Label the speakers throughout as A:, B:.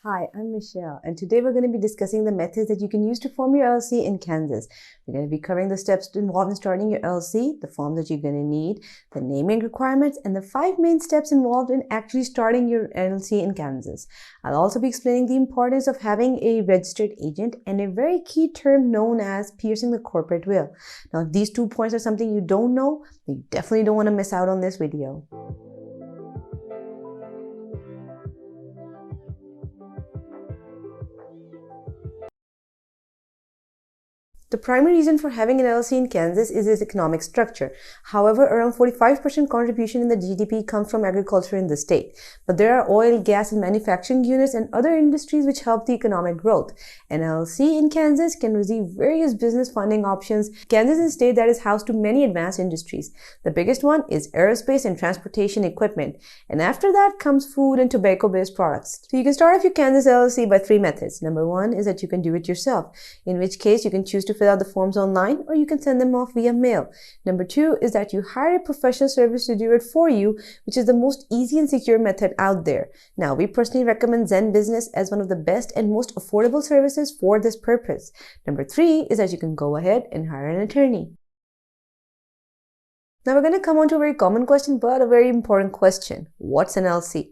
A: Hi, I'm Michelle, and today we're going to be discussing the methods that you can use to form your LLC in Kansas. We're going to be covering the steps involved in starting your LLC, the forms that you're going to need, the naming requirements, and the 5 main steps involved in actually starting your LLC in Kansas. I'll also be explaining the importance of having a registered agent and a very key term known as piercing the corporate veil. Now, if these 2 points are something you don't know, you definitely don't want to miss out on this video. The primary reason for having an LLC in Kansas is its economic structure. However, around 45% contribution in the GDP comes from agriculture in the state. But there are oil, gas, and manufacturing units and other industries which help the economic growth. An LLC in Kansas can receive various business funding options. Kansas is a state that is housed to many advanced industries. The biggest one is aerospace and transportation equipment. And after that comes food and tobacco-based products. So you can start off your Kansas LLC by 3 methods. Number 1 is that you can do it yourself, in which case you can choose to fill out the forms online or you can send them off via mail. Number 2 is that you hire a professional service to do it for you, which is the most easy and secure method out there. Now, we personally recommend ZenBusiness as one of the best and most affordable services for this purpose. Number 3 is that you can go ahead and hire an attorney. Now we're going to come on to a very common question, but a very important question. What's an LLC?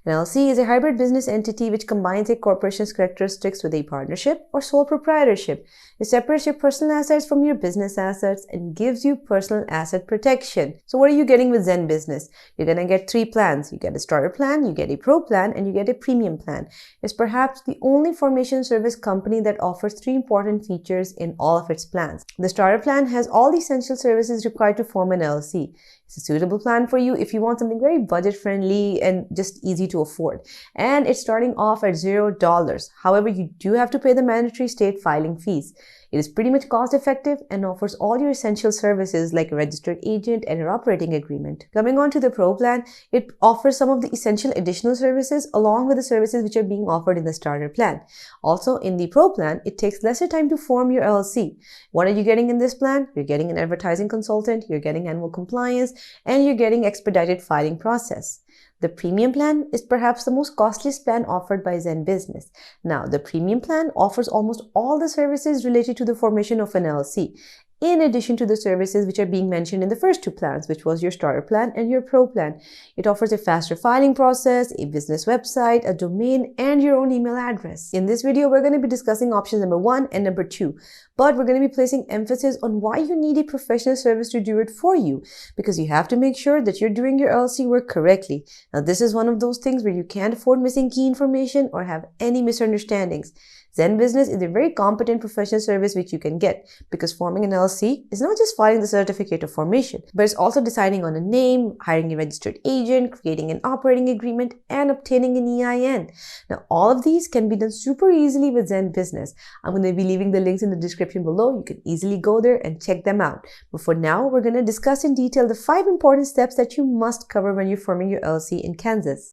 A: An LLC is a hybrid business entity which combines a corporation's characteristics with a partnership or sole proprietorship. It separates your personal assets from your business assets and gives you personal asset protection. So what are you getting with ZenBusiness? You're going to get 3 plans. You get a starter plan, you get a pro plan, and you get a premium plan. It's perhaps the only formation service company that offers 3 important features in all of its plans. The starter plan has all the essential services required to form an LLC. It's a suitable plan for you if you want something very budget friendly and just easy to afford. And it's starting off at $0. However, you do have to pay the mandatory state filing fees. It is pretty much cost effective and offers all your essential services like a registered agent and an operating agreement. Coming on to the Pro plan, it offers some of the essential additional services along with the services which are being offered in the starter plan. Also, in the Pro plan, it takes lesser time to form your LLC. What are you getting in this plan? You're getting an advertising consultant, you're getting annual compliance, and you're getting expedited filing process. The premium plan is perhaps the most costliest plan offered by ZenBusiness. Now, the premium plan offers almost all the services related to the formation of an LLC, in addition to the services which are being mentioned in the first 2 plans, which was your starter plan and your pro plan. It offers a faster filing process, a business website, a domain, and your own email address. In this video, we're going to be discussing options number 1 and number 2, but we're going to be placing emphasis on why you need a professional service to do it for you, because you have to make sure that you're doing your LLC work correctly. Now, this is one of those things where you can't afford missing key information or have any misunderstandings. ZenBusiness is a very competent professional service which you can get, because forming an LLC is not just filing the certificate of formation, but it's also deciding on a name, hiring a registered agent, creating an operating agreement, and obtaining an EIN. Now, all of these can be done super easily with ZenBusiness. I'm going to be leaving the links in the description below. You can easily go there and check them out. But for now, we're going to discuss in detail the 5 important steps that you must cover when you're forming your LLC in Kansas.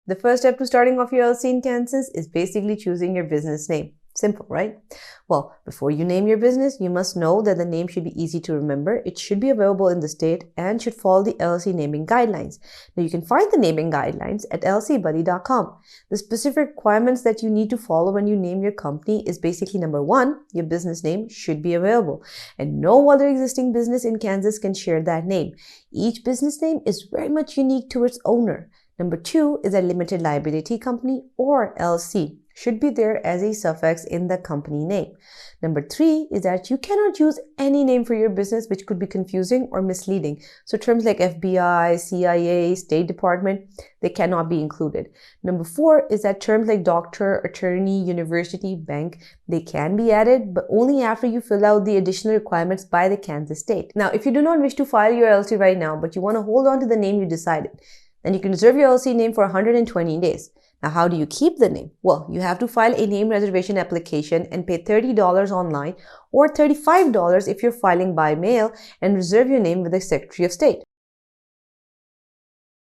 A: The first step to starting off your LLC in Kansas is basically choosing your business name. Simple, right? Well, before you name your business, you must know that the name should be easy to remember. It should be available in the state and should follow the LLC naming guidelines. Now, you can find the naming guidelines at lcbuddy.com. The specific requirements that you need to follow when you name your company is basically number 1, your business name should be available, and no other existing business in Kansas can share that name. Each business name is very much unique to its owner. Number 2 is a limited liability company or LLC should be there as a suffix in the company name. Number 3 is that you cannot use any name for your business which could be confusing or misleading. So terms like FBI, CIA, State Department, they cannot be included. Number 4 is that terms like doctor, attorney, university, bank, they can be added, but only after you fill out the additional requirements by the Kansas state. Now, if you do not wish to file your LLC right now, but you want to hold on to the name you decided, then you can reserve your LLC name for 120 days. Now, how do you keep the name? Well, you have to file a name reservation application and pay $30 online or $35 if you're filing by mail and reserve your name with the Secretary of State.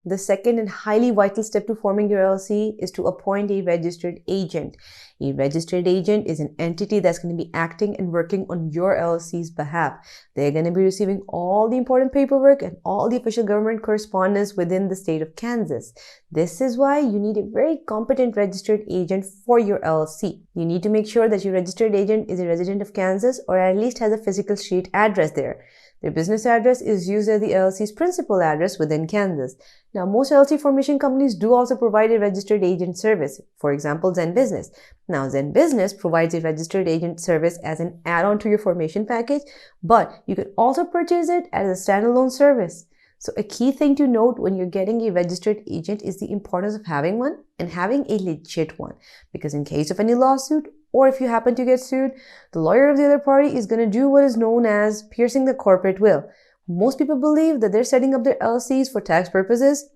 A: The second and highly vital step to forming your LLC is to appoint a registered agent. A registered agent is an entity that's going to be acting and working on your LLC's behalf. They're going to be receiving all the important paperwork and all the official government correspondence within the state of Kansas. This is why you need a very competent registered agent for your LLC. You need to make sure that your registered agent is a resident of Kansas or at least has a physical street address there. Their business address is used as the LLC's principal address within Kansas. Now, most LLC formation companies do also provide a registered agent service. For example, ZenBusiness. Now, ZenBusiness provides a registered agent service as an add-on to your formation package, but you can also purchase it as a standalone service. So a key thing to note when you're getting a registered agent is the importance of having one and having a legit one. Because in case of any lawsuit, or if you happen to get sued, the lawyer of the other party is going to do what is known as piercing the corporate will. Most people believe that they're setting up their LLCs for tax purposes,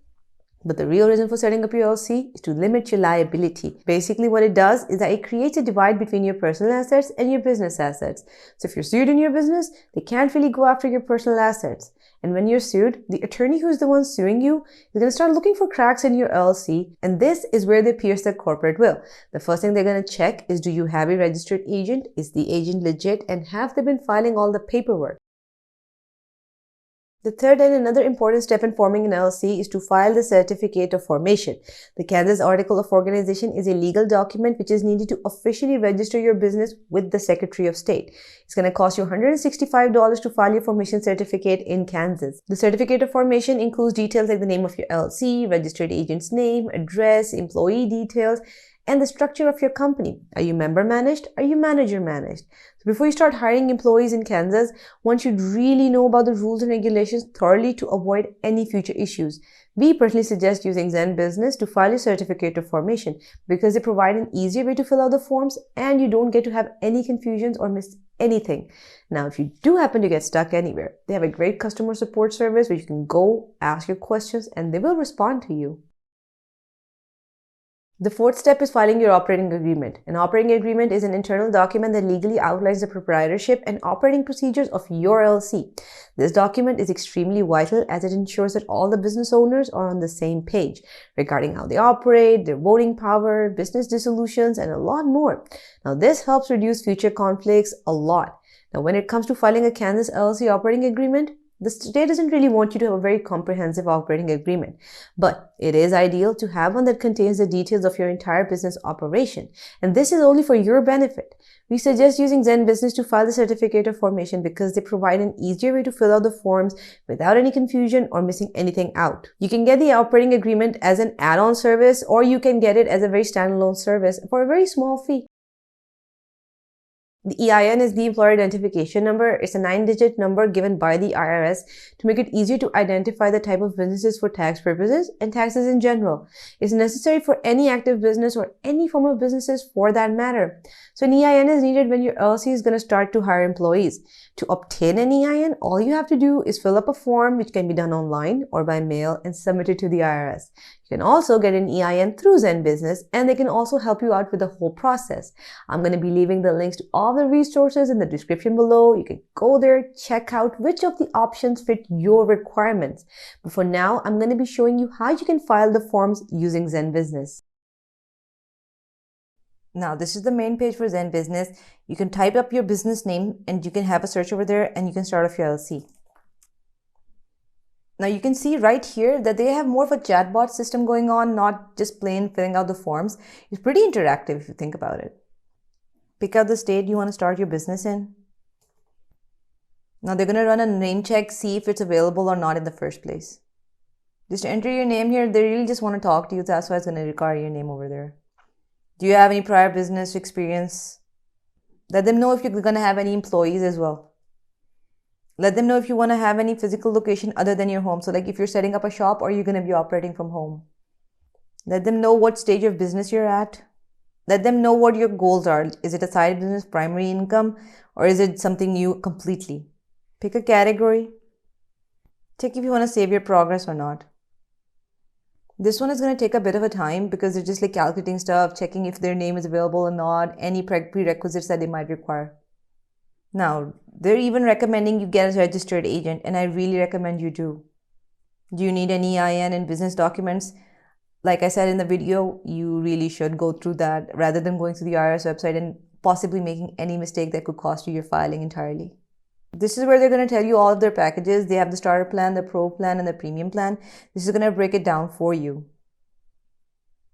A: but the real reason for setting up your LLC is to limit your liability. Basically, what it does is that it creates a divide between your personal assets and your business assets. So if you're sued in your business, they can't really go after your personal assets. And when you're sued, the attorney who's the one suing you is going to start looking for cracks in your LLC, and this is where they pierce the corporate will. The first thing they're going to check is, do you have a registered agent? Is the agent legit? And have they been filing all the paperwork? The third and another important step in forming an LLC is to file the certificate of formation. The Kansas Article of Organization is a legal document which is needed to officially register your business with the Secretary of State. It's going to cost you $165 to file your formation certificate in Kansas. The certificate of formation includes details like the name of your LLC, registered agent's name, address, employee details, and the structure of your company. Are you member managed? Are you manager managed? So before you start hiring employees in Kansas, one should really know about the rules and regulations thoroughly to avoid any future issues. We personally suggest using ZenBusiness to file your certificate of formation because they provide an easier way to fill out the forms and you don't get to have any confusions or miss anything. Now, if you do happen to get stuck anywhere, they have a great customer support service where you can go ask your questions and they will respond to you. The fourth step is filing your operating agreement. An operating agreement is an internal document that legally outlines the proprietorship and operating procedures of your LLC. This document is extremely vital as it ensures that all the business owners are on the same page regarding how they operate, their voting power, business dissolutions, and a lot more. Now, this helps reduce future conflicts a lot. Now, when it comes to filing a Kansas LLC operating agreement, the state doesn't really want you to have a very comprehensive operating agreement, but it is ideal to have one that contains the details of your entire business operation, and this is only for your benefit. We suggest using ZenBusiness to file the certificate of formation because they provide an easier way to fill out the forms without any confusion or missing anything out. You can get the operating agreement as an add-on service, or you can get it as a very standalone service for a very small fee. The EIN is the employer identification number. It's a 9-digit number given by the IRS to make it easier to identify the type of businesses for tax purposes and taxes in general. It's necessary for any active business or any form of businesses for that matter. So an EIN is needed when your LLC is going to start to hire employees. To obtain an EIN, all you have to do is fill up a form which can be done online or by mail and submit it to the IRS. You can also get an EIN through ZenBusiness, and they can also help you out with the whole process. I'm going to be leaving the links to all the resources in the description below. You can go there, check out which of the options fit your requirements. But for now, I'm going to be showing you how you can file the forms using ZenBusiness. Now, this is the main page for ZenBusiness. You can type up your business name and you can have a search over there and you can start off your LLC. Now you can see right here that they have more of a chatbot system going on, not just plain filling out the forms. It's pretty interactive if you think about it. Pick out the state you want to start your business in. Now they're going to run a name check, see if it's available or not in the first place. Just enter your name here. They really just want to talk to you. That's why it's going to require your name over there. Do you have any prior business experience? Let them know if you're going to have any employees as well. Let them know if you want to have any physical location other than your home. So like if you're setting up a shop or you're going to be operating from home. Let them know what stage of business you're at. Let them know what your goals are. Is it a side business, primary income, or is it something new completely? Pick a category. Check if you want to save your progress or not. This one is going to take a bit of a time because they're just like calculating stuff, checking if their name is available or not, any prerequisites that they might require. Now, they're even recommending you get a registered agent, and I really recommend you do. Do you need an EIN and business documents? Like I said in the video, you really should go through that rather than going to the IRS website and possibly making any mistake that could cost you your filing entirely. This is where they're going to tell you all of their packages. They have the starter plan, the pro plan, and the premium plan. This is going to break it down for you.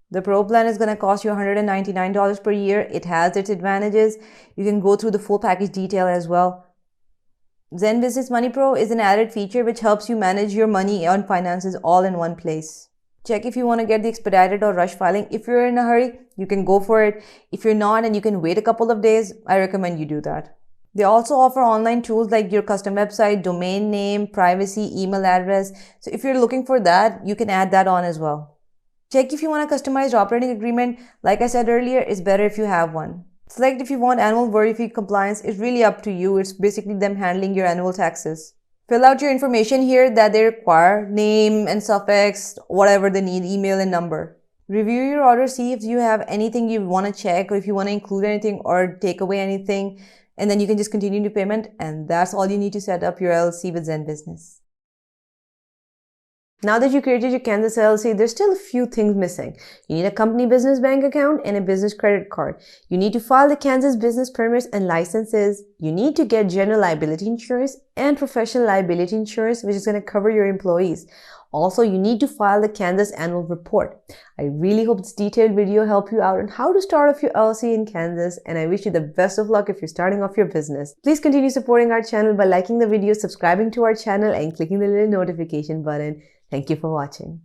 A: The pro plan is going to cost you $199 per year. It has its advantages. You can go through the full package detail as well. ZenBusiness Money Pro is an added feature which helps you manage your money and finances all in one place. Check if you want to get the expedited or rush filing. If you're in a hurry, you can go for it. If you're not and you can wait a couple of days, I recommend you do that. They also offer online tools like your custom website, domain name, privacy, email address. So if you're looking for that, you can add that on as well. Check if you want a customized operating agreement. Like I said earlier, it's better if you have one. Select if you want annual verified compliance. It's really up to you. It's basically them handling your annual taxes. Fill out your information here that they require, name and suffix, whatever they need, email and number. Review your order, see if you have anything you want to check or if you want to include anything or take away anything. And then you can just continue to payment, and that's all you need to set up your LLC with ZenBusiness. Now that you created your Kansas LLC, there's still a few things missing. You need a company business bank account and a business credit card. You need to file the Kansas business permits and licenses. You need to get general liability insurance and professional liability insurance, which is going to cover your employees. Also, you need to file the Kansas annual report. I really hope this detailed video helped you out on how to start off your LLC in Kansas, and I wish you the best of luck if you're starting off your business. Please continue supporting our channel by liking the video, subscribing to our channel, and clicking the little notification button. Thank you for watching.